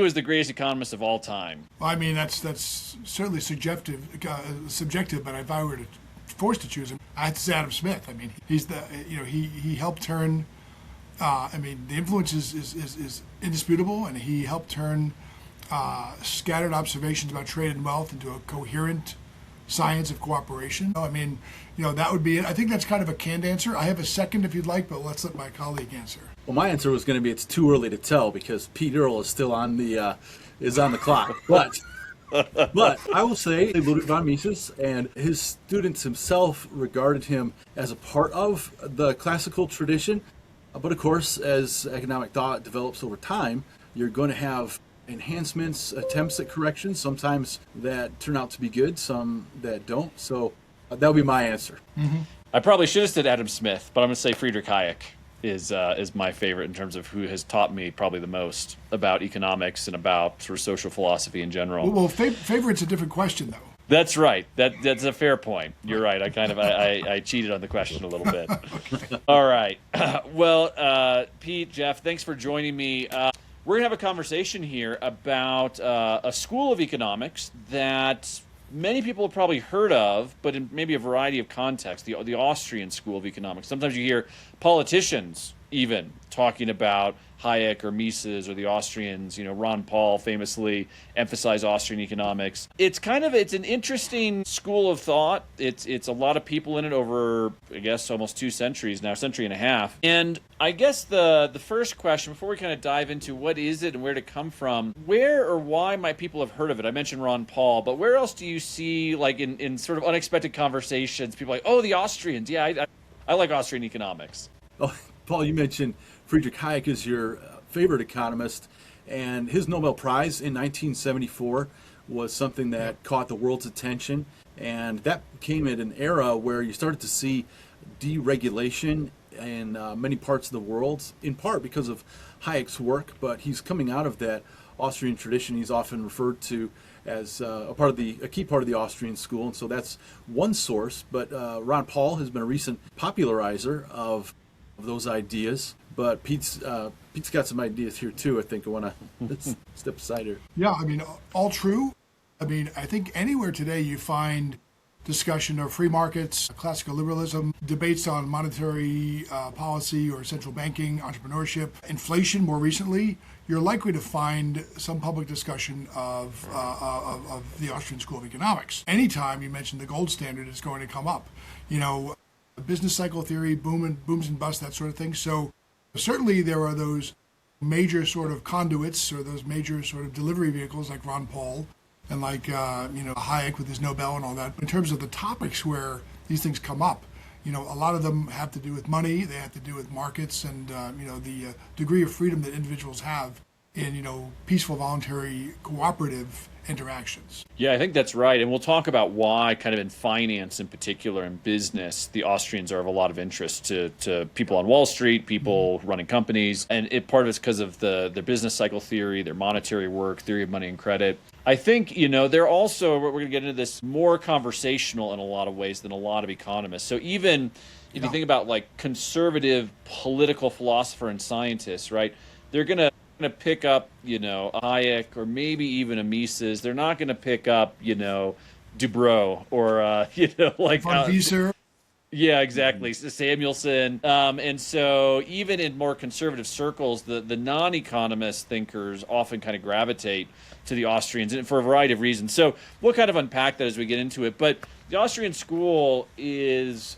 who is the greatest economist of all time? Well, I mean, that's certainly subjective, but if I were forced to choose him, I have to say Adam Smith. I mean, he's he helped turn. The influence is indisputable, and he helped turn scattered observations about trade and wealth into a coherent science of cooperation. I mean, that would be it. I think that's kind of a canned answer. I have a second if you'd like, but let's let my colleague answer. Well, my answer was going to be it's too early to tell because Pete Earle is still on the clock. But I will say Ludwig von Mises and his students himself regarded him as a part of the classical tradition. But of course, as economic thought develops over time, you're going to have enhancements, attempts at corrections, sometimes that turn out to be good, some that don't. So that would be my answer. Mm-hmm. I probably should have said Adam Smith, but I'm going to say Friedrich Hayek is my favorite in terms of who has taught me probably the most about economics and about sort of social philosophy in general. Well, favorite's a different question, though. That's right. That's a fair point. You're right. I cheated on the question a little bit. Okay. All right. Well, Pete, Jeff, thanks for joining me. We're going to have a conversation here about a school of economics that many people have probably heard of, but in maybe a variety of contexts, the Austrian School of Economics. Sometimes you hear politicians even talking about Hayek or Mises or the Austrians. Ron Paul famously emphasized Austrian economics. It's an interesting school of thought. It's a lot of people in it over, I guess, almost 2 centuries now, century and a half. And I guess the first question, before we kind of dive into what is it and where to come from, where or why might people have heard of it? I mentioned Ron Paul, but where else do you see, like in sort of unexpected conversations, people like, oh, the Austrians. Yeah, I like Austrian economics. Oh, Paul, you mentioned Friedrich Hayek is your favorite economist, and his Nobel Prize in 1974 was something that caught the world's attention, and that came at an era where you started to see deregulation in many parts of the world, in part because of Hayek's work, but he's coming out of that Austrian tradition. He's often referred to as a key part of the Austrian school, and so that's one source. But Ron Paul has been a recent popularizer of those ideas. But Pete's got some ideas here too. I think I want to step aside here. Yeah, I mean, all true. I mean, I think anywhere today you find discussion of free markets, classical liberalism, debates on monetary policy or central banking, entrepreneurship, inflation more recently, you're likely to find some public discussion of the Austrian School of Economics. Anytime you mention the gold standard, it's going to come up. Business cycle theory, booms and busts, that sort of thing. So certainly there are those major sort of conduits or those major sort of delivery vehicles like Ron Paul and like Hayek with his Nobel and all that. In terms of the topics where these things come up, a lot of them have to do with money, they have to do with markets and the degree of freedom that individuals have in peaceful, voluntary, cooperative interactions. Yeah, I think that's right. And we'll talk about why kind of in finance in particular, in business, the Austrians are of a lot of interest to people on Wall Street, people running companies. And part of it's because of their business cycle theory, their monetary work, theory of money and credit. I think, they're also, we're going to get into this, more conversational in a lot of ways than a lot of economists. So even if you think about like conservative political philosopher and scientists, right, they're going to pick up, Hayek or maybe even a Mises. They're not going to pick up, Dubrow or, like Von Wieser. Yeah, exactly. Samuelson. And so even in more conservative circles, the non-economist thinkers often kind of gravitate to the Austrians for a variety of reasons. So we'll kind of unpack that as we get into it. But the Austrian school is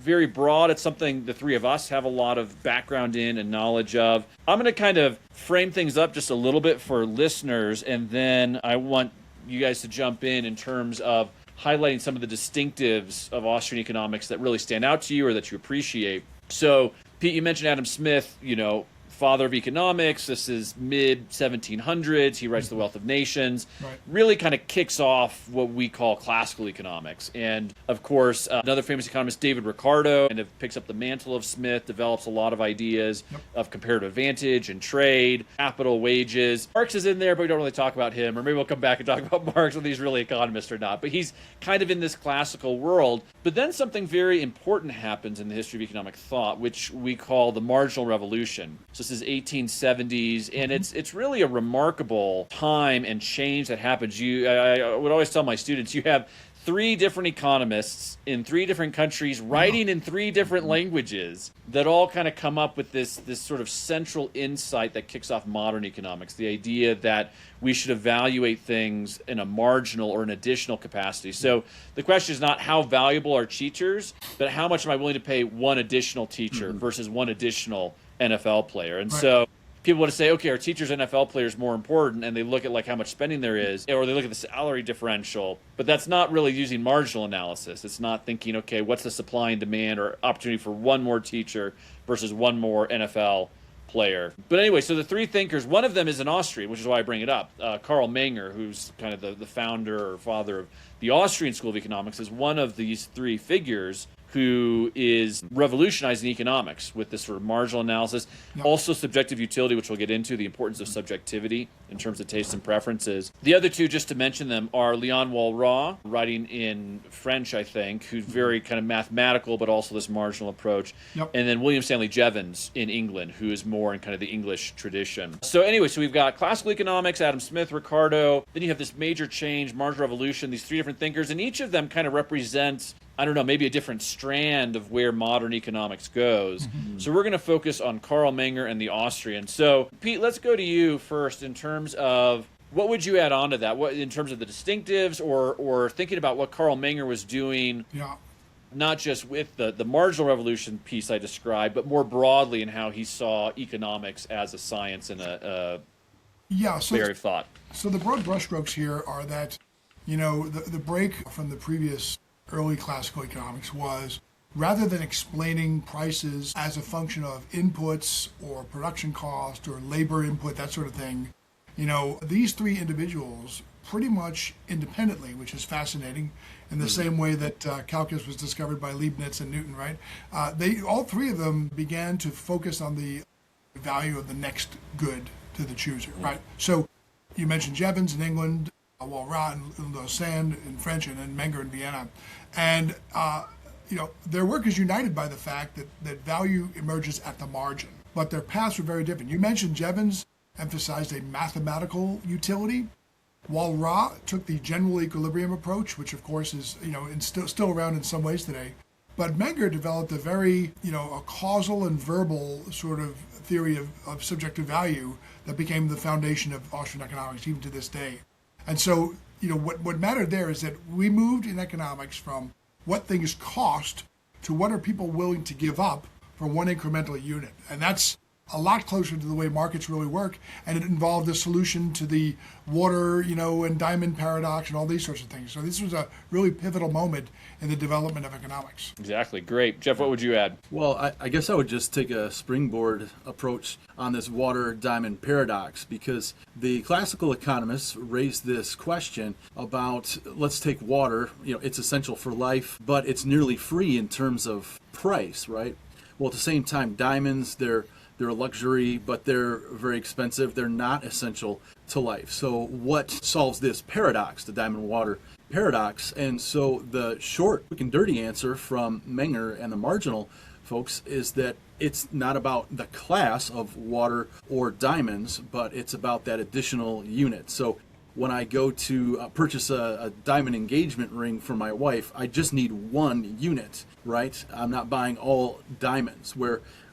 very broad. It's something the three of us have a lot of background in and knowledge of. I'm going to kind of frame things up just a little bit for listeners, and then I want you guys to jump in terms of highlighting some of the distinctives of Austrian economics that really stand out to you or that you appreciate. So, Pete, you mentioned Adam Smith, father of economics. This is mid-1700s. He writes The Wealth of Nations. Right. Really kind of kicks off what we call classical economics. And, of course, another famous economist, David Ricardo, kind of picks up the mantle of Smith, develops a lot of ideas of comparative advantage and trade, capital, wages. Marx is in there, but we don't really talk about him. Or maybe we'll come back and talk about Marx, whether he's really an economist or not. But he's kind of in this classical world. But then something very important happens in the history of economic thought, which we call the marginal revolution. So This is 1870s, and it's really a remarkable time and change that happens. I would always tell my students, you have three different economists in three different countries writing in three different languages that all kind of come up with this sort of central insight that kicks off modern economics. The idea that we should evaluate things in a marginal or an additional capacity. So the question is not how valuable are teachers, but how much am I willing to pay one additional teacher versus one additional NFL player. And so people want to say, okay, are teachers, NFL players more important? And they look at like how much spending there is, or they look at the salary differential. But that's not really using marginal analysis. It's not thinking, okay, what's the supply and demand or opportunity for one more teacher versus one more NFL player. But anyway, so the three thinkers, one of them is an Austrian, which is why I bring it up. Karl Menger, who's kind of the founder or father of the Austrian School of Economics, is one of these three figures who is revolutionizing economics with this sort of marginal analysis. Also subjective utility, which we'll get into, the importance of subjectivity in terms of tastes and preferences. The other two, just to mention them, are Leon Walras, writing in French, I think, who's very kind of mathematical, but also this marginal approach. And then William Stanley Jevons in England, who is more in kind of the English tradition. So anyway, so we've got classical economics, Adam Smith, Ricardo. Then you have this major change, marginal revolution, these three different thinkers, and each of them kind of represents, I don't know, maybe a different strand of where modern economics goes. So we're going to focus on Karl Menger and the Austrian. So, Pete, let's go to you first in terms of what would you add on to that? What in terms of the distinctives or thinking about what Karl Menger was doing, not just with the marginal revolution piece I described, but more broadly in how he saw economics as a science and a area of thought. So the broad brushstrokes here are that, you know, the break from the previous early classical economics was, rather than explaining prices as a function of inputs or production cost or labor input, that sort of thing, you know, these three individuals pretty much independently, which is fascinating, in the same way that calculus was discovered by Leibniz and Newton, right? All three of them began to focus on the value of the next good to the chooser, right? So you mentioned Jevons in England, Walras in Lausanne in French, and then Menger in Vienna. And, you know, their work is united by the fact that value emerges at the margin, but their paths were very different. You mentioned Jevons emphasized a mathematical utility. Walras took the general equilibrium approach, which of course is, you know, still around in some ways today. But Menger developed a very, you know, a causal and verbal sort of theory of subjective value that became the foundation of Austrian economics even to this day. And so, you know, what mattered there is that we moved in economics from what things cost to what are people willing to give up for one incremental unit. And that's a lot closer to the way markets really work. And it involved a solution to the water, you know, and diamond paradox and all these sorts of things. So this was a really pivotal moment in the development of economics. Exactly. Great. Jeff, what would you add? Well, I guess I would just take a springboard approach on this water diamond paradox, because the classical economists raised this question about, let's take water, you know, it's essential for life, but it's nearly free in terms of price, right? Well, at the same time, diamonds, they're a luxury, but they're very expensive. They're not essential to life. So what solves this paradox, the diamond water paradox? And so the short, quick and dirty answer from Menger and the marginal folks is that it's not about the class of water or diamonds, but it's about that additional unit. So when I go to purchase a diamond engagement ring for my wife, I just need one unit, right? I'm not buying all diamonds.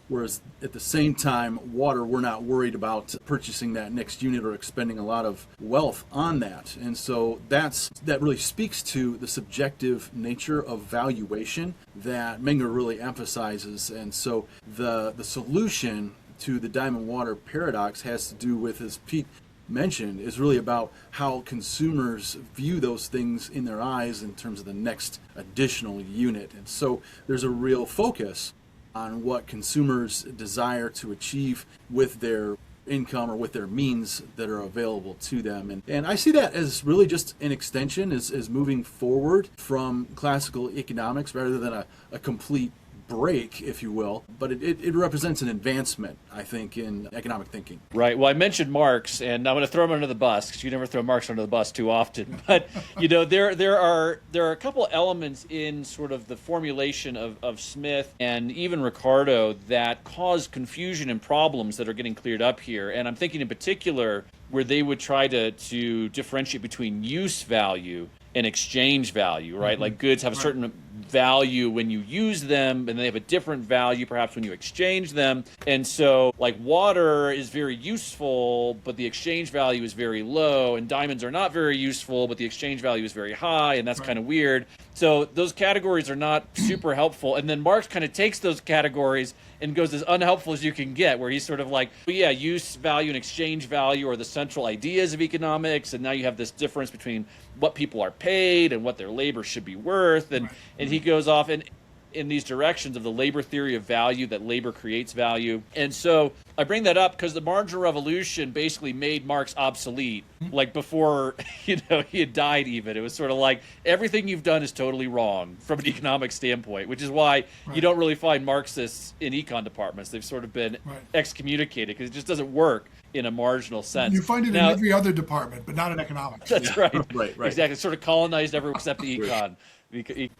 Whereas at the same time, water, we're not worried about purchasing that next unit or expending a lot of wealth on that. And so that really speaks to the subjective nature of valuation that Menger really emphasizes. And so the solution to the diamond water paradox has to do with, as Pete mentioned, is really about how consumers view those things in their eyes in terms of the next additional unit. And so there's a real focus on what consumers desire to achieve with their income or with their means that are available to them. And I see that as really just an extension, as moving forward from classical economics rather than a complete break, if you will, but it represents an advancement, I think, in economic thinking. Right. Well, I mentioned Marx, and I'm going to throw him under the bus because you never throw Marx under the bus too often. But there are a couple elements in sort of the formulation of Smith and even Ricardo that cause confusion and problems that are getting cleared up here. And I'm thinking in particular where they would try to differentiate between use value and exchange value, right? Like goods have a certain value when you use them, and they have a different value perhaps when you exchange them. And so like water is very useful, but the exchange value is very low, and diamonds are not very useful, but the exchange value is very high, and that's kind of weird. So those categories are not super helpful. And then Marx kind of takes those categories and goes as unhelpful as you can get, where he's sort of like, well, yeah, use value and exchange value are the central ideas of economics, and now you have this difference between what people are paid and what their labor should be worth, and he goes off in these directions of the labor theory of value, that labor creates value. And so I bring that up because the marginal revolution basically made Marx obsolete, like before he had died even. It was sort of like, everything you've done is totally wrong from an economic standpoint, which is why you don't really find Marxists in econ departments. They've sort of been excommunicated because it just doesn't work in a marginal sense. You find it in every other department, but not in economics. That's right. Right. Exactly. It's sort of colonized everywhere except the econ.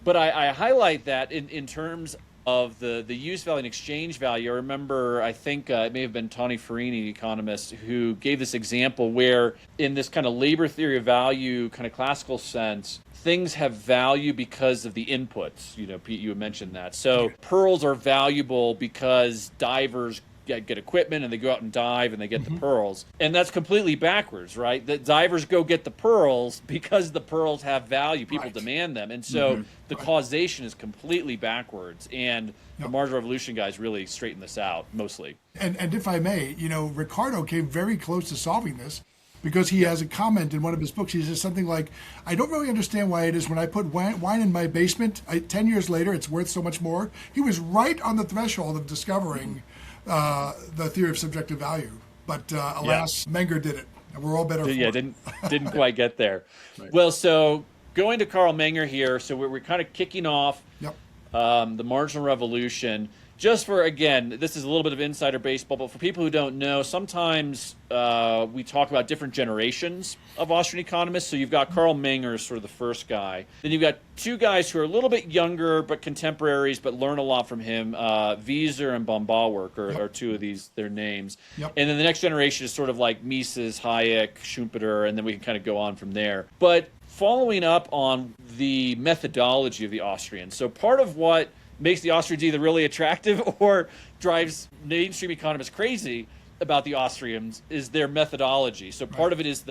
But I highlight that in terms of the use value and exchange value. I remember, I think it may have been Tony Farini, the economist, who gave this example where in this kind of labor theory of value, kind of classical sense, things have value because of the inputs. Pete, you had mentioned that. So pearls are valuable because divers get equipment and they go out and dive and they get the pearls. And that's completely backwards, right? The divers go get the pearls because the pearls have value. People demand them. And so the causation is completely backwards. And the marginal revolution guys really straighten this out, mostly. And if I may, Ricardo came very close to solving this because he has a comment in one of his books. He says something like, I don't really understand why it is when I put wine in my basement, 10 years later, it's worth so much more. He was right on the threshold of discovering the theory of subjective value, but alas, Menger did it, and we're all better for it. Yeah, didn't quite get there. Well, so going to Carl Menger here, so we're kind of kicking off the marginal revolution. Just for, again, this is a little bit of insider baseball, but for people who don't know, sometimes we talk about different generations of Austrian economists. So you've got Carl Menger, sort of the first guy. Then you've got two guys who are a little bit younger, but contemporaries, but learn a lot from him. Wieser and Baumgartwerk are two of their names. And then the next generation is sort of like Mises, Hayek, Schumpeter, and then we can kind of go on from there. But following up on the methodology of the Austrians. So part of what makes the Austrians either really attractive or drives mainstream economists crazy about the Austrians is their methodology. So part of it is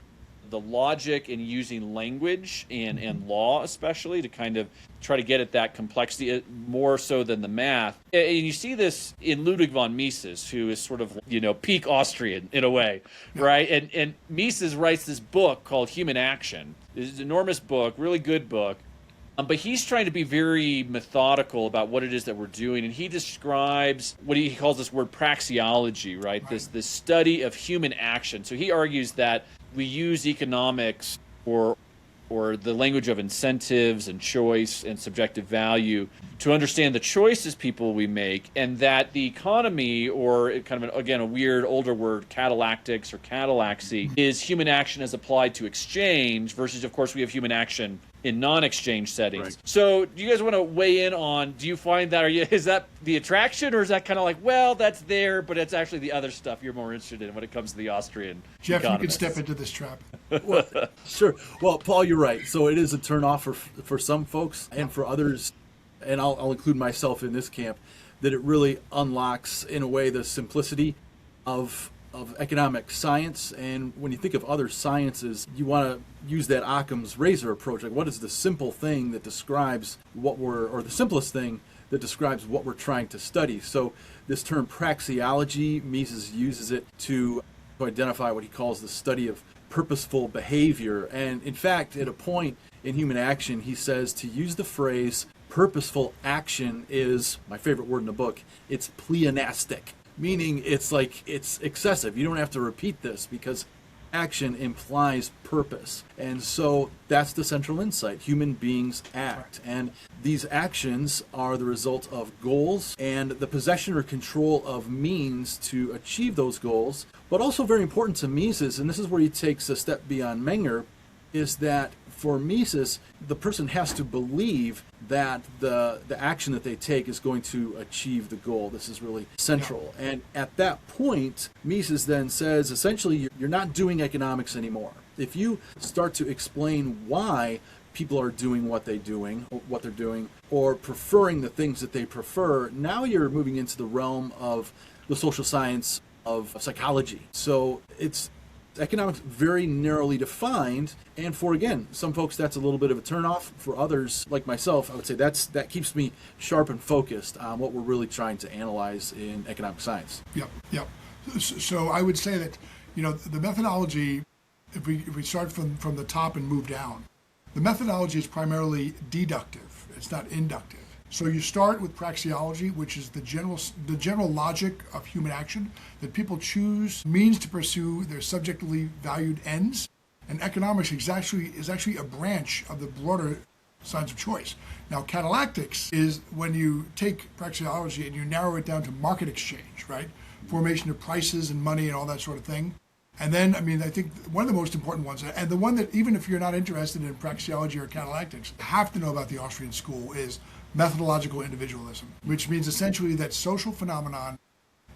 the logic in using language and law, especially, to kind of try to get at that complexity more so than the math. And you see this in Ludwig von Mises, who is sort of, peak Austrian in a way, right? And Mises writes this book called Human Action. It's an enormous book, really good book. But he's trying to be very methodical about what it is that we're doing, and he describes what he calls this word praxeology, right? This study of human action. So he argues that we use economics or the language of incentives and choice and subjective value to understand the choices people we make, and that the economy, or kind of, again, a weird older word, catalactics or catalaxy, is human action as applied to exchange versus, of course, we have human action in non-exchange settings. Right. So do you guys want to weigh in on, do you find that, is that the attraction, or is that kind of like, well, that's there, but it's actually the other stuff you're more interested in when it comes to the Austrian Jeff, economists? You can step into this trap. Well, sure. Well, Paul, you're right. So it is a turnoff for some folks, and for others, and I'll include myself in this camp, that it really unlocks, in a way, the simplicity of economic science. And when you think of other sciences, you want to use that Occam's razor approach. Like, what is the simple thing that describes or the simplest thing that describes what we're trying to study? So this term praxeology, Mises uses it to identify what he calls the study of purposeful behavior. And in fact, at a point in Human Action, he says to use the phrase purposeful action is, my favorite word in the book, it's pleonastic. Meaning it's excessive. You don't have to repeat this because action implies purpose. And so that's the central insight. Human beings act. And These actions are the result of goals and the possession or control of means to achieve those goals. But also very important to Mises, and this is where he takes a step beyond Menger, is that for Mises, the person has to believe that the action that they take is going to achieve the goal. This is really central. Yeah. And at that point, Mises then says, essentially, you're not doing economics anymore. If you start to explain why people are doing what they're doing, or preferring the things that they prefer, now you're moving into the realm of the social science of psychology. So it's economics very narrowly defined, and for, again, some folks that's a little bit of a turnoff. For others, like myself, I would say that keeps me sharp and focused on what we're really trying to analyze in economic science. Yep. So I would say that, the methodology, if we start from the top and move down, the methodology is primarily deductive. It's not inductive. So you start with praxeology, which is the general logic of human action, that people choose means to pursue their subjectively valued ends. And economics is actually a branch of the broader science of choice. Now, catalactics is when you take praxeology and you narrow it down to market exchange, right? Formation of prices and money and all that sort of thing. And then, I think one of the most important ones, and the one that even if you're not interested in praxeology or catalactics, you have to know about the Austrian school, is methodological individualism, which means essentially that social phenomena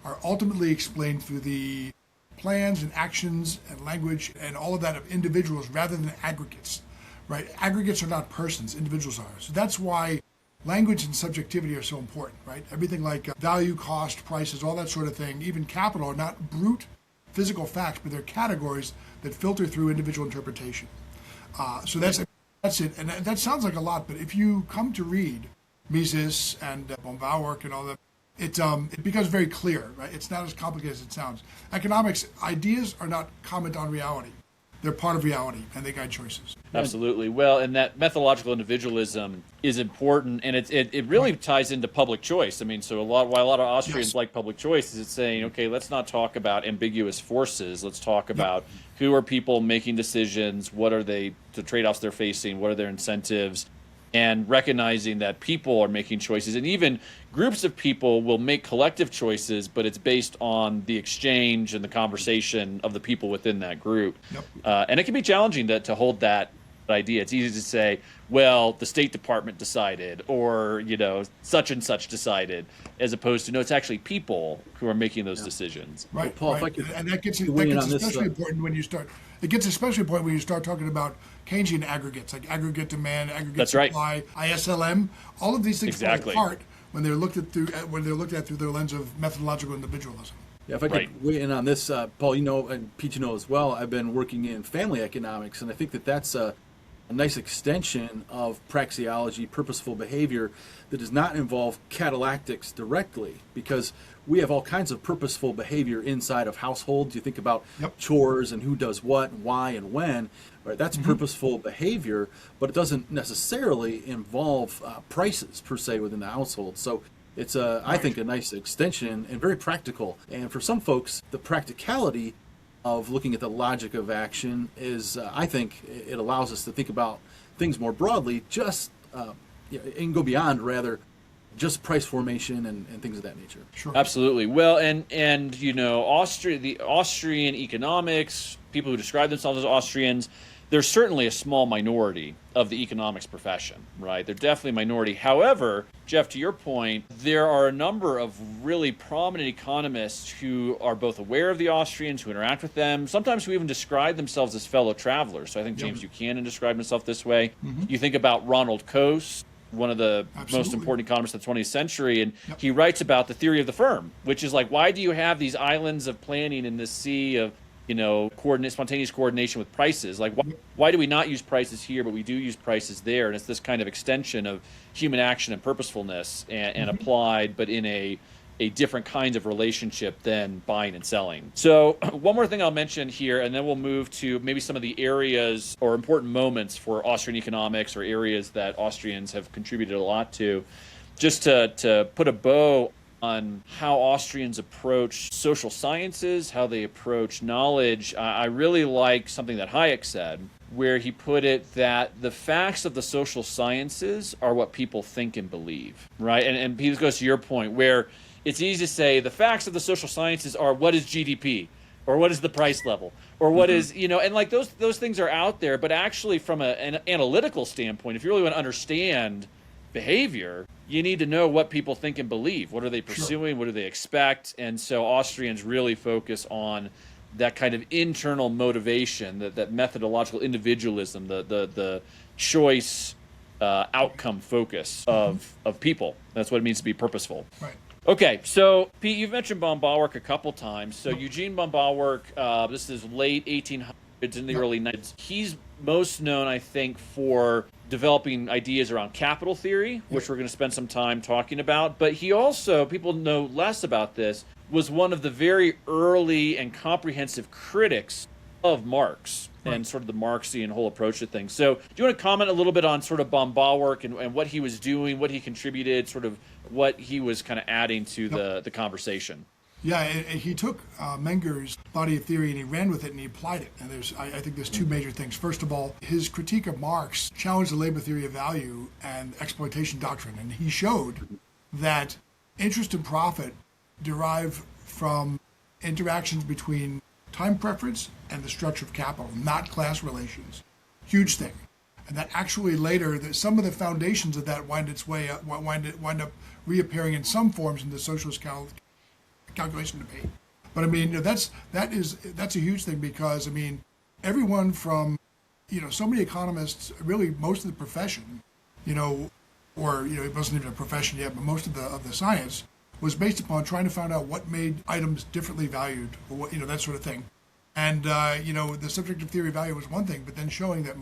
are ultimately explained through the plans and actions and language and all of that of individuals rather than aggregates, right? Aggregates are not persons, individuals are. So that's why language and subjectivity are so important, right? Everything like value, cost, prices, all that sort of thing, even capital are not brute physical facts, but they're categories that filter through individual interpretation. So that's it. And that sounds like a lot, but if you come to read Mises and von Bauwerk and all that, it becomes very clear, right? It's not as complicated as it sounds. Economics, ideas are not comment on reality. They're part of reality, and they guide choices. Absolutely. Well, and that methodological individualism is important, and it really ties into public choice. So why a lot of Austrians like public choice is it's saying, okay, let's not talk about ambiguous forces. Let's talk about who are people making decisions, what are the trade-offs they're facing, what are their incentives, and recognizing that people are making choices, and even groups of people will make collective choices, but it's based on the exchange and the conversation of the people within that group. And it can be challenging to hold that idea. It's easy to say, well, the State Department decided, or such and such decided, as opposed to no, it's actually people who are making those decisions. Right, Paul, right. And that gets especially important when you start. It gets especially important when you start talking about Keynesian aggregates, like aggregate demand, aggregate supply, ISLM. All of these things fall apart when they're looked at through their lens of methodological individualism. Yeah, if I could weigh in on this, Paul, and Pete, as well, I've been working in family economics, and I think that's a nice extension of praxeology, purposeful behavior, that does not involve catalactics directly, because we have all kinds of purposeful behavior inside of households. You think about chores and who does what, why, and when. Right? That's purposeful behavior, but it doesn't necessarily involve prices per se within the household. So it's, I think, a nice extension and very practical. And for some folks, the practicality of looking at the logic of action is, I think, it allows us to think about things more broadly, and go beyond, rather, just price formation and things of that nature. Sure. Absolutely. Well, and the Austrian economics, people who describe themselves as Austrians, they're certainly a small minority of the economics profession, right? They're definitely a minority. However, Jeff, to your point, there are a number of really prominent economists who are both aware of the Austrians, who interact with them, sometimes who even describe themselves as fellow travelers. So I think James Buchanan described himself this way. You think about Ronald Coase, one of the most important economists of the 20th century, and he writes about the theory of the firm, which is like, why do you have these islands of planning in this sea of spontaneous coordination with prices? Like, why do we not use prices here, but we do use prices there? And it's this kind of extension of human action and purposefulness and applied, but in a different kind of relationship than buying and selling. So one more thing I'll mention here, and then we'll move to maybe some of the areas or important moments for Austrian economics, or areas that Austrians have contributed a lot to. Just to put a bow on how Austrians approach social sciences, how they approach knowledge, I really like something that Hayek said, where he put it that the facts of the social sciences are what people think and believe, right? And this goes to your point, where it's easy to say the facts of the social sciences are what is GDP, or what is the price level, or what is, and like those things are out there, but actually from an analytical standpoint, if you really want to understand behavior, you need to know what people think and believe. What are they pursuing? Sure. What do they expect? And so Austrians really focus on that kind of internal motivation, that methodological individualism, the choice outcome focus of people. That's what it means to be purposeful. Right. Okay, so Pete, you've mentioned von Bauwerk a couple times. So Eugene von Bauwerk, this is late 1800s in the early 90s. He's most known, I think, for developing ideas around capital theory, which we're going to spend some time talking about. But he also, people know less about this, was one of the very early and comprehensive critics of Marx and sort of the Marxian whole approach to things. So do you want to comment a little bit on sort of von Bauwerk and what he was doing, what he contributed, sort of what he was kind of adding to the conversation? Yeah, and he took Menger's body of theory and he ran with it and he applied it. And I think there's two major things. First of all, his critique of Marx challenged the labor theory of value and exploitation doctrine. And he showed that interest and profit derive from interactions between time preference and the structure of capital, not class relations. Huge thing. And that actually later, some of the foundations of that wind up reappearing in some forms in the socialist calculation debate. But I mean, that's a huge thing because I mean, everyone from, so many economists, really most of the profession, or it wasn't even a profession yet, but most of the science was based upon trying to find out what made items differently valued, or what, that sort of thing. And the subjective theory of value was one thing, but then showing that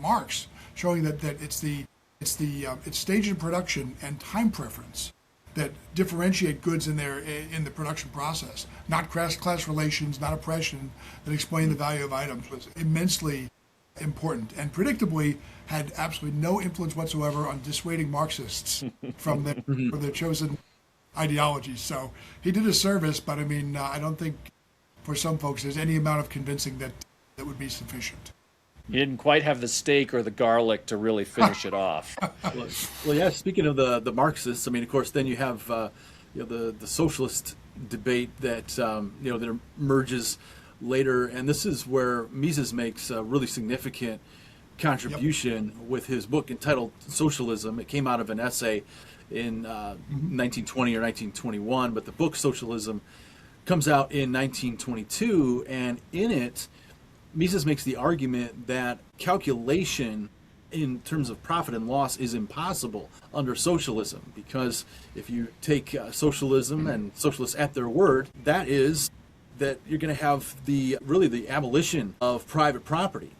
it's stage of production and time preference that differentiate goods in the production process, not class relations, not oppression, that explain the value of items, was immensely important and predictably had absolutely no influence whatsoever on dissuading Marxists from their chosen ideologies. So he did a service, but I mean, I don't think for some folks there's any amount of convincing that would be sufficient. You didn't quite have the steak or the garlic to really finish it off. Well, yeah. Speaking of the Marxists, I mean, of course, then you have the socialist debate that that emerges later, and this is where Mises makes a really significant contribution with his book entitled Socialism. It came out of an essay in 1920 or 1921, but the book Socialism comes out in 1922, and in it, Mises makes the argument that calculation in terms of profit and loss is impossible under socialism, because if you take socialism and socialists at their word, that is that you're going to have the abolition of private property.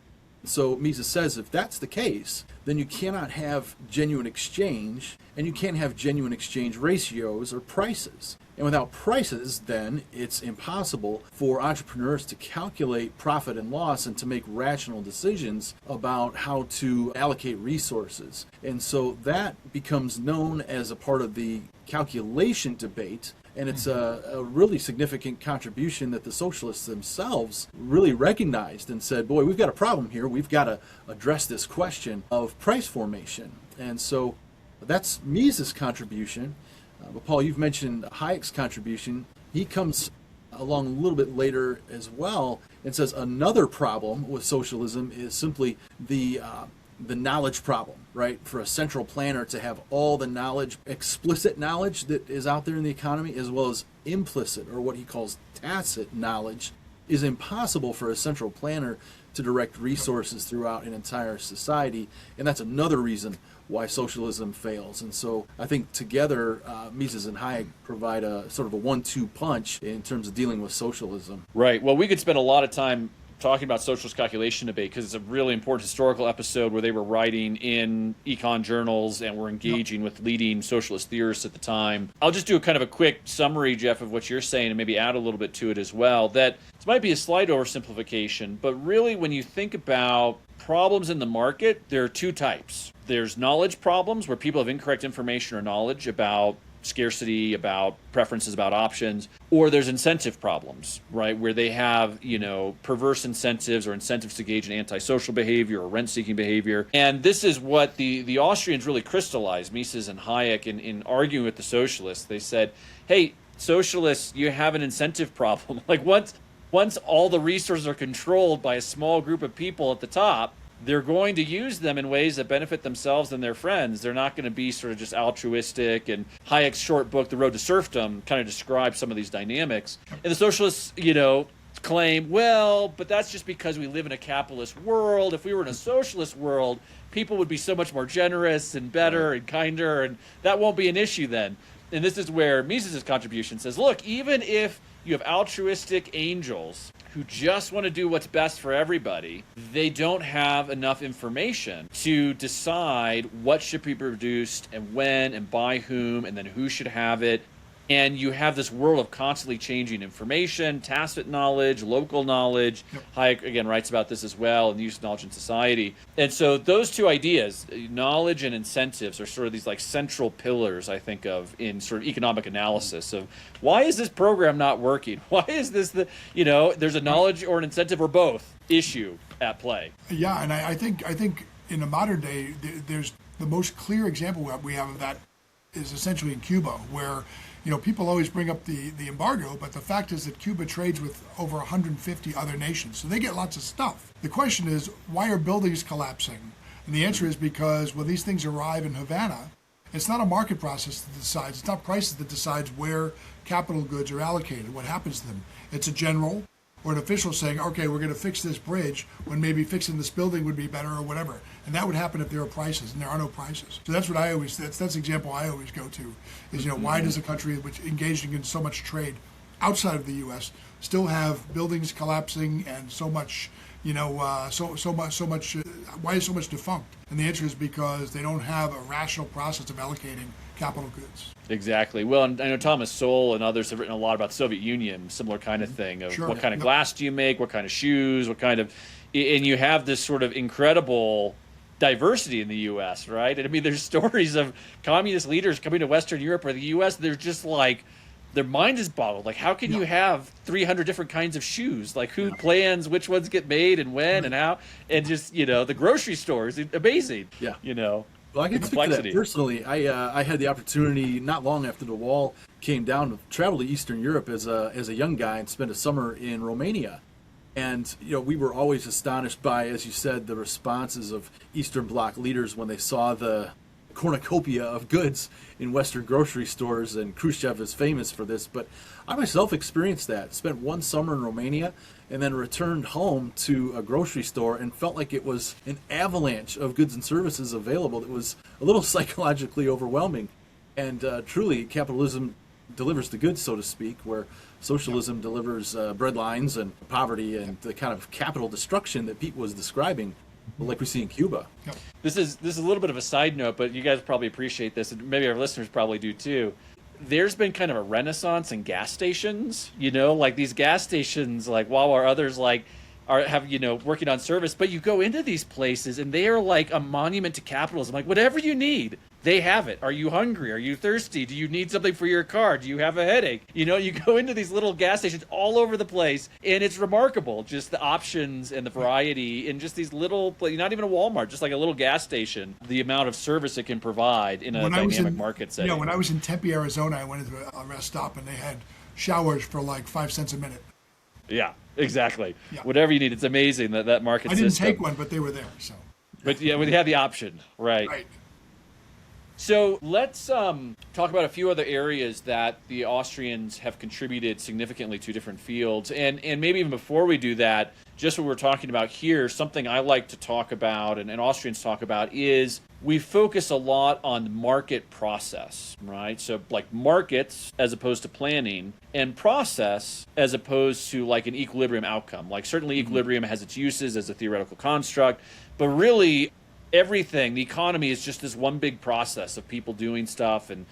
So Mises says if that's the case, then you cannot have genuine exchange, and you can't have genuine exchange ratios or prices. And without prices, then it's impossible for entrepreneurs to calculate profit and loss and to make rational decisions about how to allocate resources. And so that becomes known as a part of the calculation debate. And it's a really significant contribution that the socialists themselves really recognized and said, boy, we've got a problem here. We've got to address this question of price formation. And so that's Mises' contribution. But Paul, you've mentioned Hayek's contribution. He comes along a little bit later as well and says another problem with socialism is simply the knowledge problem, right? For a central planner to have all the knowledge, explicit knowledge that is out there in the economy, as well as implicit, or what he calls tacit knowledge, is impossible for a central planner to direct resources throughout an entire society. And that's another reason why socialism fails. And so I think together, Mises and Hayek provide a sort of a 1-2 punch in terms of dealing with socialism. Right. Well, we could spend a lot of time talking about socialist calculation debate because it's a really important historical episode where they were writing in econ journals and were engaging with leading socialist theorists at the time. I'll just do a kind of a quick summary, Jeff, of what you're saying and maybe add a little bit to it as well. That this might be a slight oversimplification, but really when you think about problems in the market, there are two types. There's knowledge problems where people have incorrect information or knowledge about scarcity, about preferences, about options, or there's incentive problems, right, where they have, perverse incentives or incentives to engage in antisocial behavior or rent-seeking behavior. And this is what the Austrians really crystallized, Mises and Hayek, in arguing with the socialists. They said, hey, socialists, you have an incentive problem. Like once all the resources are controlled by a small group of people at the top, they're going to use them in ways that benefit themselves and their friends. They're not going to be sort of just altruistic. And Hayek's short book, The Road to Serfdom, kind of describes some of these dynamics. And the socialists, claim, well, but that's just because we live in a capitalist world. If we were in a socialist world, people would be so much more generous and better and kinder, and that won't be an issue then. And this is where Mises' contribution says, look, even if you have altruistic angels who just want to do what's best for everybody, they don't have enough information to decide what should be produced and when and by whom and then who should have it. And you have this world of constantly changing information, tacit knowledge, local knowledge. Yep. Hayek, again, writes about this as well in the use of knowledge in society. And so those two ideas, knowledge and incentives, are sort of these like central pillars, I think, of in sort of economic analysis of why is this program not working? Why is this there's a knowledge or an incentive or both issue at play. Yeah, and I think in the modern day, there's the most clear example we have of that is essentially in Cuba, where people always bring up the embargo, but the fact is that Cuba trades with over 150 other nations, so they get lots of stuff. The question is, why are buildings collapsing? And the answer is because when these things arrive in Havana, it's not a market process that decides, it's not prices that decides where capital goods are allocated, what happens to them. It's a general or an official saying, okay, we're going to fix this bridge when maybe fixing this building would be better or whatever. And that would happen if there are prices, and there are no prices. So that's what that's the example I always go to is, why does a country which engaging in so much trade outside of the U.S. still have buildings collapsing and so much, why is so much defunct? And the answer is because they don't have a rational process of allocating capital goods. Exactly. Well, and I know Thomas Sowell and others have written a lot about the Soviet Union, similar kind of thing of what kind of glass do you make, what kind of shoes, and you have this sort of incredible diversity in the U.S., right? And I mean, there's stories of communist leaders coming to Western Europe or the U.S. They're just like, their mind is boggled. Like, how can you have 300 different kinds of shoes? Like, who plans which ones get made and when and how? And just, the grocery stores, amazing. Yeah. Well, I can speak to that personally. I had the opportunity not long after the wall came down to travel to Eastern Europe as a young guy and spend a summer in Romania. And, we were always astonished by, as you said, the responses of Eastern Bloc leaders when they saw the cornucopia of goods in Western grocery stores, and Khrushchev is famous for this. But I myself experienced that, spent one summer in Romania, and then returned home to a grocery store and felt like it was an avalanche of goods and services available. It was a little psychologically overwhelming. And truly, capitalism delivers the goods, so to speak, where socialism delivers breadlines and poverty and the kind of capital destruction that Pete was describing, like we see in Cuba. Yep. This is a little bit of a side note, but you guys probably appreciate this, and maybe our listeners probably do too. There's been kind of a renaissance in gas stations, like these gas stations, like Wawa or others, like have working on service. But you go into these places and they are like a monument to capitalism. Like, whatever you need, they have it. Are you hungry? Are you thirsty? Do you need something for your car? Do you have a headache? You go into these little gas stations all over the place, and it's remarkable, just the options and the variety in just these little, not even a Walmart, just like a little gas station, the amount of service it can provide in a dynamic market setting. When I was in Tempe, Arizona, I went into a rest stop, and they had showers for like 5 cents a minute. Yeah, exactly. Yeah. Whatever you need. It's amazing that market system. I didn't take one, but they were there. So. But yeah, we had the option, right? Right. So let's talk about a few other areas that the Austrians have contributed significantly to different fields. And maybe even before we do that, just what we're talking about here, something I like to talk about and Austrians talk about is we focus a lot on market process, right? So like markets as opposed to planning, and process as opposed to like an equilibrium outcome. Like certainly equilibrium has its uses as a theoretical construct, but really everything, the economy is just this one big process of people doing stuff and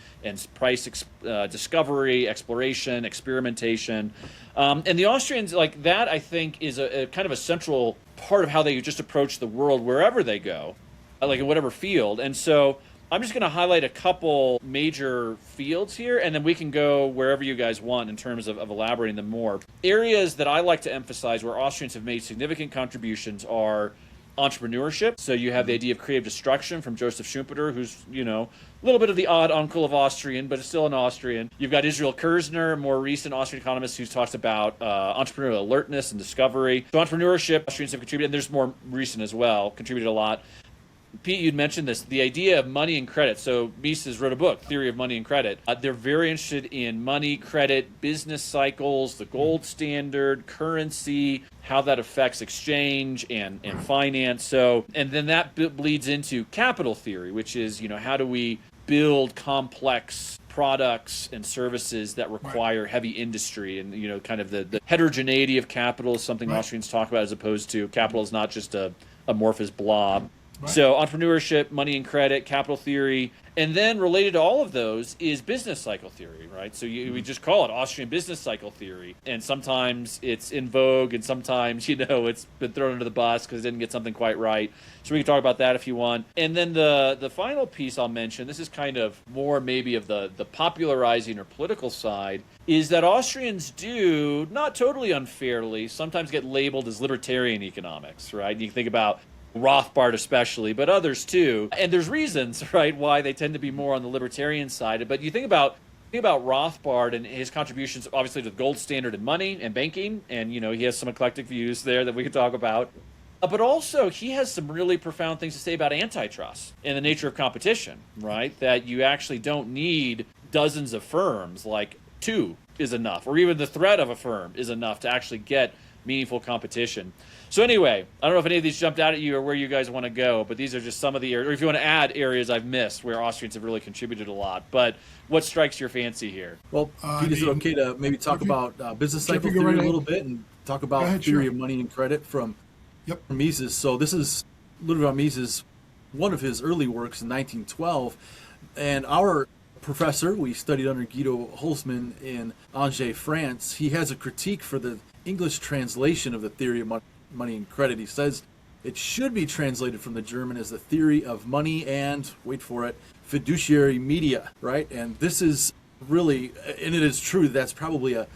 price discovery, exploration, experimentation. And the Austrians, like that, I think, is a kind of a central part of how they just approach the world wherever they go, like in whatever field. And so I'm just going to highlight a couple major fields here, and then we can go wherever you guys want in terms of elaborating them more. Areas that I like to emphasize where Austrians have made significant contributions are entrepreneurship. So you have the idea of creative destruction from Joseph Schumpeter, who's, a little bit of the odd uncle of Austrian, but is still an Austrian. You've got Israel Kirzner, a more recent Austrian economist who talks about entrepreneurial alertness and discovery. So entrepreneurship, Austrians have contributed, and there's more recent as well, contributed a lot. Pete, you'd mentioned this, the idea of money and credit. So Mises wrote a book, Theory of Money and Credit. They're very interested in money, credit, business cycles, the gold standard, currency, how that affects exchange and finance. So, and then that bleeds into capital theory, which is, how do we build complex products and services that require heavy industry, and kind of the heterogeneity of capital is something Austrians talk about, as opposed to capital is not just a amorphous blob. Right. So entrepreneurship, money and credit, capital theory, and then related to all of those is business cycle theory, right? So we just call it Austrian business cycle theory, and sometimes it's in vogue, and sometimes it's been thrown under the bus because it didn't get something quite right. So we can talk about that if you want. And then the final piece I'll mention, this is kind of more maybe of the popularizing or political side, is that Austrians do, not totally unfairly, sometimes get labeled as libertarian economics, right? You can think about Rothbard especially, but others too. And there's reasons, right, why they tend to be more on the libertarian side. But you think about Rothbard and his contributions, obviously, to the gold standard in money and banking, and he has some eclectic views there that we could talk about. But also, he has some really profound things to say about antitrust and the nature of competition, right? That you actually don't need dozens of firms, like 2 is enough, or even the threat of a firm is enough to actually get meaningful competition. So anyway, I don't know if any of these jumped out at you or where you guys want to go, but these are just some of the areas, or if you want to add areas I've missed where Austrians have really contributed a lot. But what strikes your fancy here? Well, Pete, is it okay to maybe talk about business cycle theory a little bit and talk about theory of money and credit from Mises? So this is Ludwig von Mises, one of his early works in 1912, and our professor, we studied under Guido Holzmann in Angers, France. He has a critique for the English translation of the theory of money and credit. He says it should be translated from the German as the theory of money and, wait for it, fiduciary media, right? And this is really, and it is true, that's probably a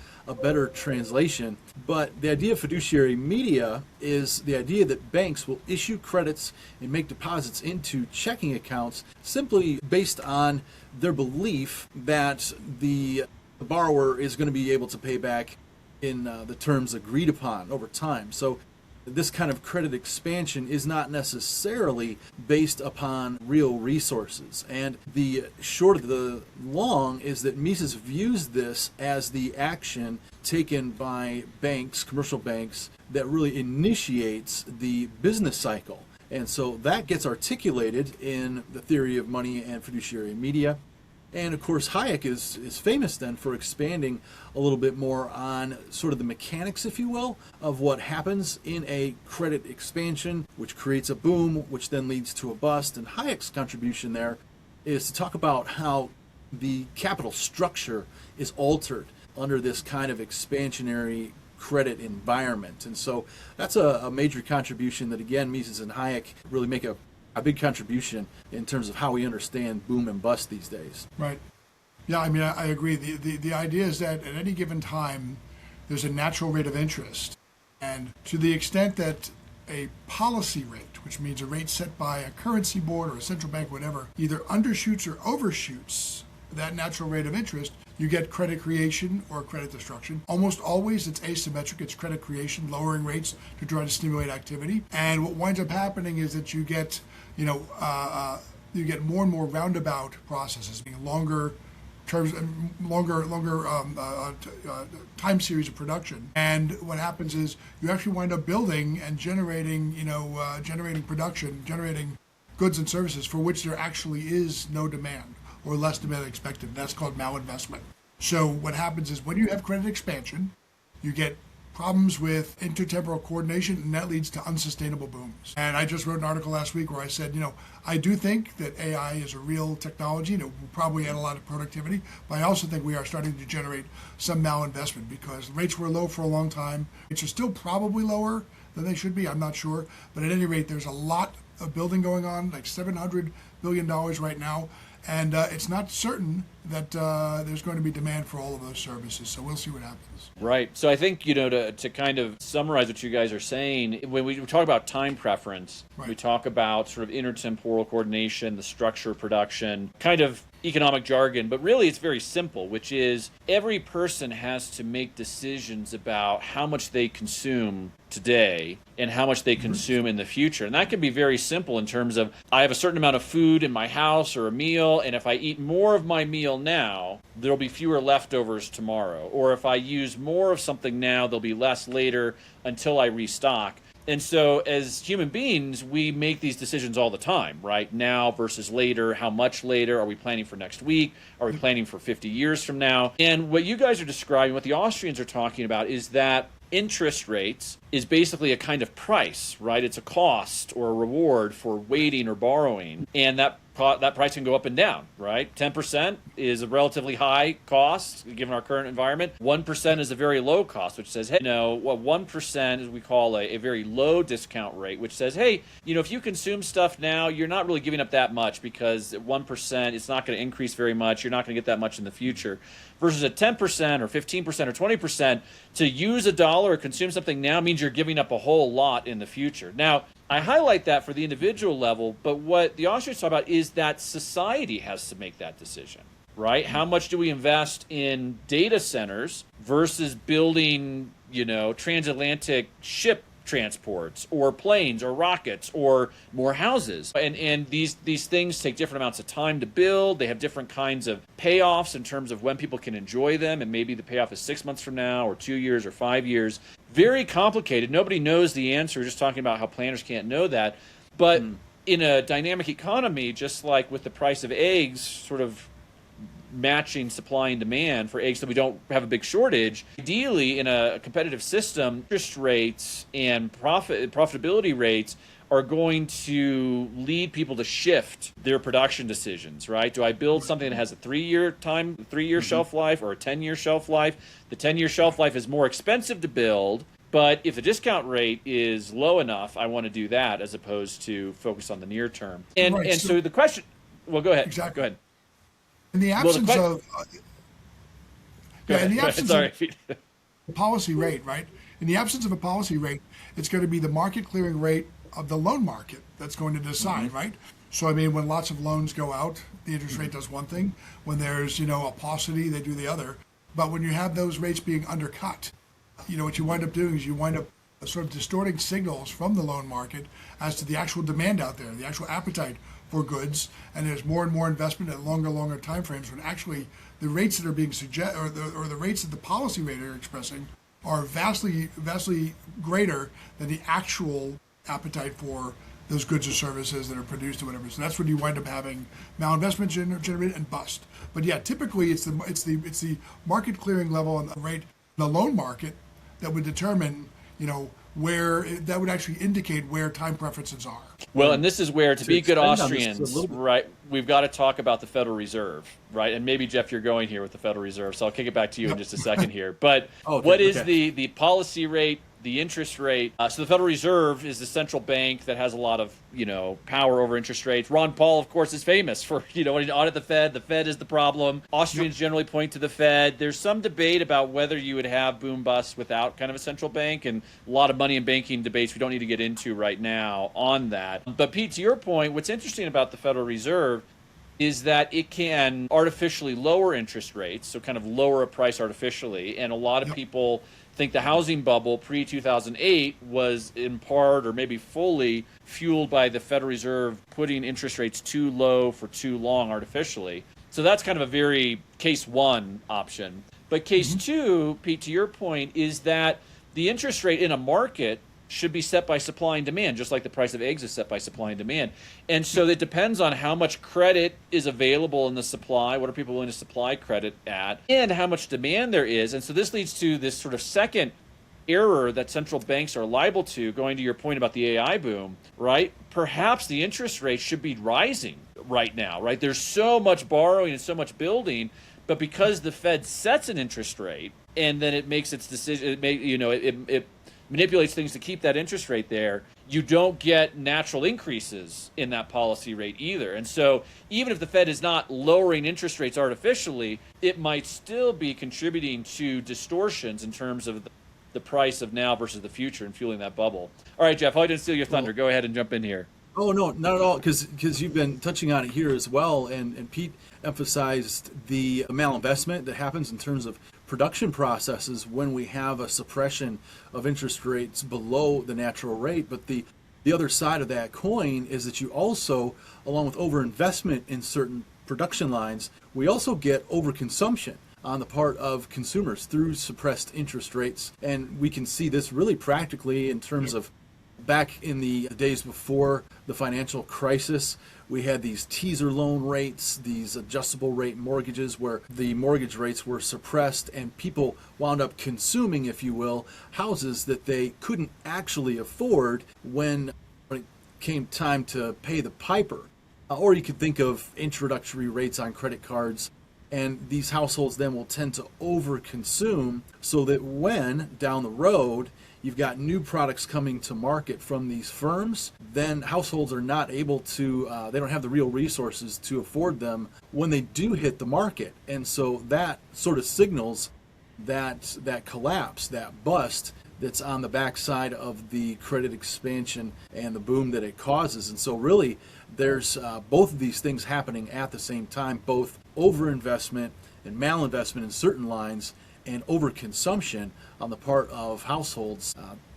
better translation. But the idea of fiduciary media is the idea that banks will issue credits and make deposits into checking accounts simply based on their belief that the borrower is going to be able to pay back in the terms agreed upon over time. So this kind of credit expansion is not necessarily based upon real resources. And the short of the long is that Mises views this as the action taken by banks, commercial banks, that really initiates the business cycle. And so that gets articulated in the theory of money and fiduciary media. And of course, Hayek is famous then for expanding a little bit more on sort of the mechanics, if you will, of what happens in a credit expansion, which creates a boom, which then leads to a bust. And Hayek's contribution there is to talk about how the capital structure is altered under this kind of expansionary credit environment. And so that's a major contribution that, again, Mises and Hayek really make a big contribution in terms of how we understand boom and bust these days. Right. Yeah, I mean, I agree. The idea is that at any given time, there's a natural rate of interest. And to the extent that a policy rate, which means a rate set by a currency board or a central bank, whatever, either undershoots or overshoots that natural rate of interest, you get credit creation or credit destruction. Almost always it's asymmetric. It's credit creation, lowering rates to try to stimulate activity. And what winds up happening is that you get you get more and more roundabout processes, being longer terms, longer time series of production. And what happens is you actually wind up building and generating production, generating goods and services for which there actually is no demand or less demand than expected. That's called malinvestment. So what happens is when you have credit expansion, you get problems with intertemporal coordination, and that leads to unsustainable booms. And I just wrote an article last week where I said, I do think that AI is a real technology and it will probably add a lot of productivity, but I also think we are starting to generate some malinvestment because rates were low for a long time. Rates are still probably lower than they should be, I'm not sure, but at any rate, there's a lot building going on, like $700 billion right now. And it's not certain that there's going to be demand for all of those services. So we'll see what happens. Right. So I think, to kind of summarize what you guys are saying, when we talk about time preference, Right. we talk about sort of intertemporal coordination, the structure of production, kind of economic jargon, but really it's very simple, which is every person has to make decisions about how much they consume today and how much they consume in the future. And that can be very simple in terms of I have a certain amount of food in my house or a meal, and if I eat more of my meal now, there'll be fewer leftovers tomorrow. Or if I use more of something now, there'll be less later until I restock. And so as human beings, we make these decisions all the time, right? Now versus later, how much later? Are we planning for next week? Are we planning for 50 years from now? And what you guys are describing, what the Austrians are talking about, is that interest rates is basically a kind of price, right? It's a cost or a reward for waiting or borrowing. And that price can go up and down, right? 10% is a relatively high cost given our current environment. 1% is a very low cost, which says, hey, 1% is we call a very low discount rate, which says, hey, if you consume stuff now, you're not really giving up that much because at 1%, it's not going to increase very much. You're not going to get that much in the future. Versus at 10% or 15% or 20%, to use a dollar or consume something now means you're giving up a whole lot in the future. Now, I highlight that for the individual level, but what the Austrians talk about is that society has to make that decision, right? How much do we invest in data centers versus building, transatlantic ship transports or planes or rockets or more houses? And these things take different amounts of time to build. They have different kinds of payoffs in terms of when people can enjoy them, and maybe the payoff is 6 months from now or 2 years or 5 years. Very complicated. Nobody knows the answer. We're just talking about how planners can't know that. But in a dynamic economy, just like with the price of eggs sort of matching supply and demand for eggs so we don't have a big shortage, ideally in a competitive system, interest rates and profitability rates are going to lead people to shift their production decisions, right? Do I build something that has a 3-year shelf life or a 10-year shelf life? The 10-year shelf life is more expensive to build, but if the discount rate is low enough, I want to do that as opposed to focus on the near term. And Right, and so the question, well, go ahead. Exactly. Go ahead. In the absence of in the absence Sorry. of policy rate, right? In the absence of a policy rate, it's going to be the market clearing rate of the loan market that's going to decide, right? So, when lots of loans go out, the interest rate does one thing. When there's, a paucity, they do the other. But when you have those rates being undercut, what you wind up doing is you wind up sort of distorting signals from the loan market as to the actual demand out there, the actual appetite for goods, and there's more and more investment at longer time frames when actually the rates that are being suggested or the rates that the policy rate are expressing are vastly greater than the actual appetite for those goods or services that are produced or whatever. So that's when you wind up having malinvestment generated and bust. But yeah, typically it's the market clearing level and the rate, the loan market, that would determine, where that would actually indicate where time preferences are. Well, and this is where, to be good expand on this Austrians, a little bit. right, we've got to talk about the Federal Reserve, right? And maybe, Jeff, you're going here with the Federal Reserve, so I'll kick it back to you in just a second here. But what is the policy rate, the interest rate? So the Federal Reserve is the central bank that has a lot of, power over interest rates. Ron Paul, of course, is famous for, when he audit the Fed is the problem. Austrians generally point to the Fed. There's some debate about whether you would have boom bust without kind of a central bank, and a lot of money and banking debates we don't need to get into right now on that. But Pete, to your point, what's interesting about the Federal Reserve is that it can artificially lower interest rates, so kind of lower a price artificially, and a lot of people think the housing bubble pre-2008 was in part or maybe fully fueled by the Federal Reserve putting interest rates too low for too long artificially. So that's kind of a very case one option. But case two, Pete, to your point, is that the interest rate in a market should be set by supply and demand, just like the price of eggs is set by supply and demand. And so it depends on how much credit is available in the supply, what are people willing to supply credit at, and how much demand there is. And so this leads to this sort of second error that central banks are liable to, going to your point about the AI boom, right? Perhaps the interest rate should be rising right now, right? There's so much borrowing and so much building, but because the Fed sets an interest rate and then it makes its decision, it manipulates things to keep that interest rate there, you don't get natural increases in that policy rate either. And so even if the Fed is not lowering interest rates artificially, it might still be contributing to distortions in terms of the price of now versus the future and fueling that bubble. All right, Jeff, I didn't steal your thunder. Go ahead and jump in here. Oh, no, not at all, because you've been touching on it here as well, and Pete emphasized the malinvestment that happens in terms of production processes when we have a suppression of interest rates below the natural rate. But the other side of that coin is that you also, along with overinvestment in certain production lines, we also get overconsumption on the part of consumers through suppressed interest rates. And we can see this really practically in terms of back in the days before the financial crisis, we had these teaser loan rates, these adjustable rate mortgages where the mortgage rates were suppressed and people wound up consuming, if you will, houses that they couldn't actually afford when it came time to pay the piper. Or you could think of introductory rates on credit cards, and these households then will tend to overconsume so that when down the road you've got new products coming to market from these firms, then households are not able to, they don't have the real resources to afford them when they do hit the market. And so that sort of signals that collapse, that bust that's on the backside of the credit expansion and the boom that it causes. And so really there's both of these things happening at the same time, both overinvestment and malinvestment in certain lines and overconsumption on the part of households.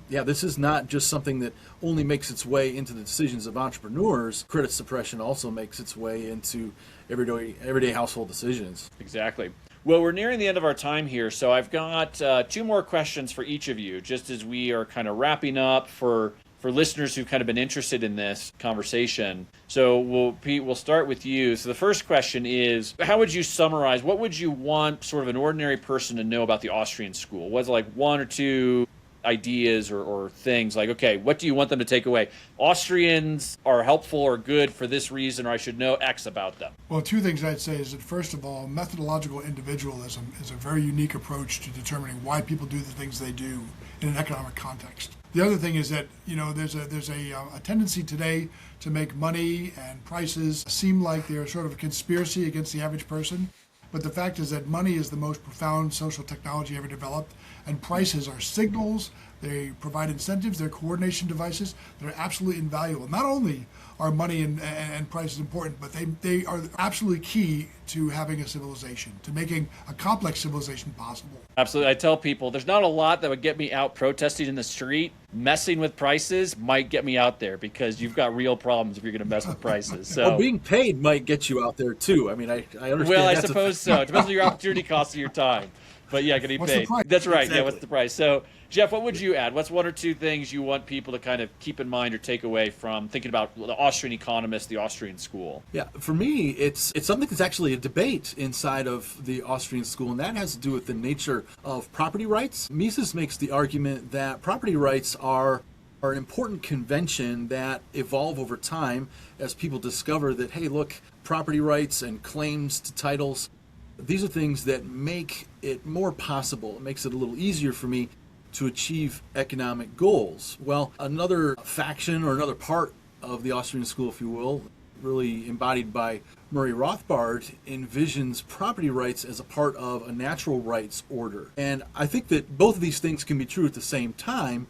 This is not just something that only makes its way into the decisions of entrepreneurs. Credit suppression also makes its way into everyday household decisions. Exactly. Well, we're nearing the end of our time here, so I've got 2 more questions for each of you, just as we are kind of wrapping up for listeners who've kind of been interested in this conversation. So, Pete, we'll start with you. So the first question is, how would you summarize, what would you want sort of an ordinary person to know about the Austrian school? What's like 1 or 2 ideas or things like, okay, what do you want them to take away? Austrians are helpful or good for this reason, or I should know X about them. Well, 2 things I'd say is that, first of all, methodological individualism is a very unique approach to determining why people do the things they do in an economic context. The other thing is that, there's a tendency today to make money and prices seem like they're sort of a conspiracy against the average person. But the fact is that money is the most profound social technology ever developed, and prices are signals, they provide incentives, they're coordination devices that are absolutely invaluable. Not only are money and prices important, but they are absolutely key to having a civilization, to making a complex civilization possible. Absolutely. I tell people there's not a lot that would get me out protesting in the street. Messing with prices might get me out there because you've got real problems if you're going to mess with prices. So well, being paid might get you out there too. I mean, I understand. Well, I suppose so. It depends on your opportunity cost of your time. But yeah, getting paid. That's right. Exactly. Yeah, what's the price? So, Jeff, what would you add? What's 1 or 2 things you want people to kind of keep in mind or take away from thinking about the Austrian economists, the Austrian school? Yeah, for me, it's something that's actually a debate inside of the Austrian school, and that has to do with the nature of property rights. Mises makes the argument that property rights are an important convention that evolve over time as people discover that, hey, look, property rights and claims to titles, these are things that make it more possible. It makes it a little easier for me to achieve economic goals. Well, another faction or another part of the Austrian school, if you will, really embodied by Murray Rothbard, envisions property rights as a part of a natural rights order. And I think that both of these things can be true at the same time,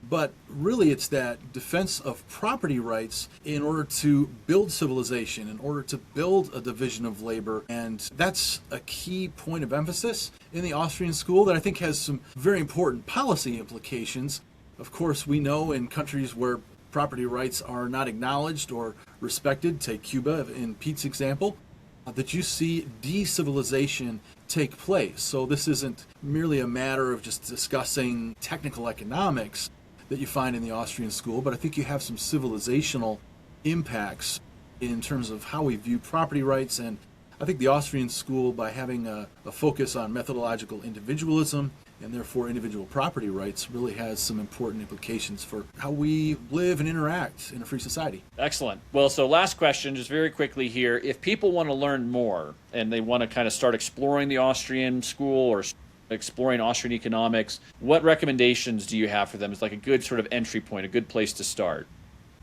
but really it's that defense of property rights in order to build civilization, in order to build a division of labor. And that's a key point of emphasis in the Austrian school that I think has some very important policy implications. Of course, we know in countries where property rights are not acknowledged or respected, take Cuba in Pete's example, that you see de-civilization take place. So this isn't merely a matter of just discussing technical economics that you find in the Austrian school, but I think you have some civilizational impacts in terms of how we view property rights. And I think the Austrian school, by having a focus on methodological individualism and therefore individual property rights, really has some important implications for how we live and interact in a free society. Excellent. Well, so last question, just very quickly here. If people want to learn more and they want to kind of start exploring the Austrian school or exploring Austrian economics, what recommendations do you have for them as like a good sort of entry point, a good place to start?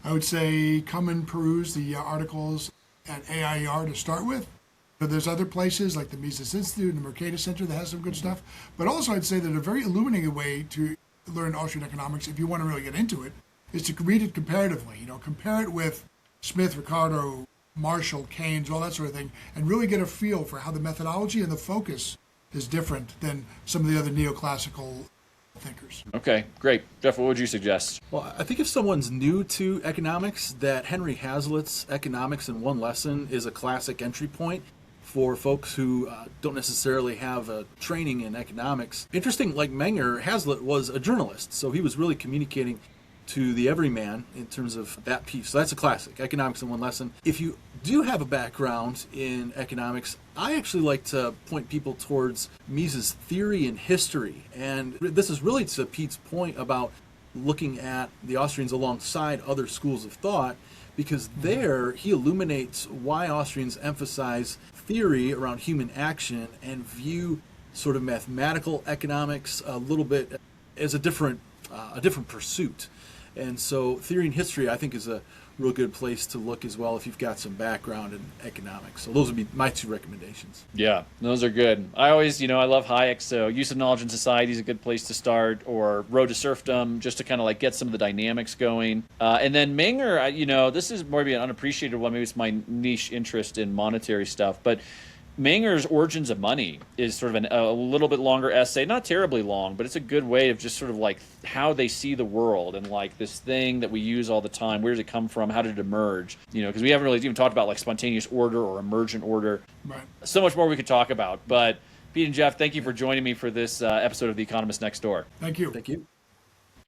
I would say come and peruse the articles at AIER to start with. But there's other places like the Mises Institute and the Mercator Center that has some good stuff. But also I'd say that a very illuminating way to learn Austrian economics, if you want to really get into it, is to read it comparatively. Compare it with Smith, Ricardo, Marshall, Keynes, all that sort of thing, and really get a feel for how the methodology and the focus is different than some of the other neoclassical thinkers. Okay, great. Jeff, what would you suggest? Well, I think if someone's new to economics, that Henry Hazlitt's Economics in One Lesson is a classic entry point for folks who don't necessarily have a training in economics. Interesting, like Menger, Hazlitt was a journalist, so he was really communicating to the everyman in terms of that piece. So that's a classic, Economics in One Lesson. If you do have a background in economics, I actually like to point people towards Mises' Theory and History. And this is really to Pete's point about looking at the Austrians alongside other schools of thought, because there he illuminates why Austrians emphasize theory around human action and view sort of mathematical economics a little bit as a different pursuit. And so Theory and History, I think, is a real good place to look as well if you've got some background in economics. So those would be my two recommendations. Yeah, those are good. I always, I love Hayek, so Use of Knowledge in Society is a good place to start, or Road to Serfdom, just to kind of like get some of the dynamics going. And then Menger, this is maybe an unappreciated one. Maybe it's my niche interest in monetary stuff, but Menger's Origins of Money is sort of a little bit longer essay, not terribly long, but it's a good way of just sort of like how they see the world and like this thing that we use all the time. Where does it come from? How did it emerge? Because we haven't really even talked about like spontaneous order or emergent order. Right. So much more we could talk about. But Pete and Jeff, thank you for joining me for this episode of The Economist Next Door. Thank you. Thank you.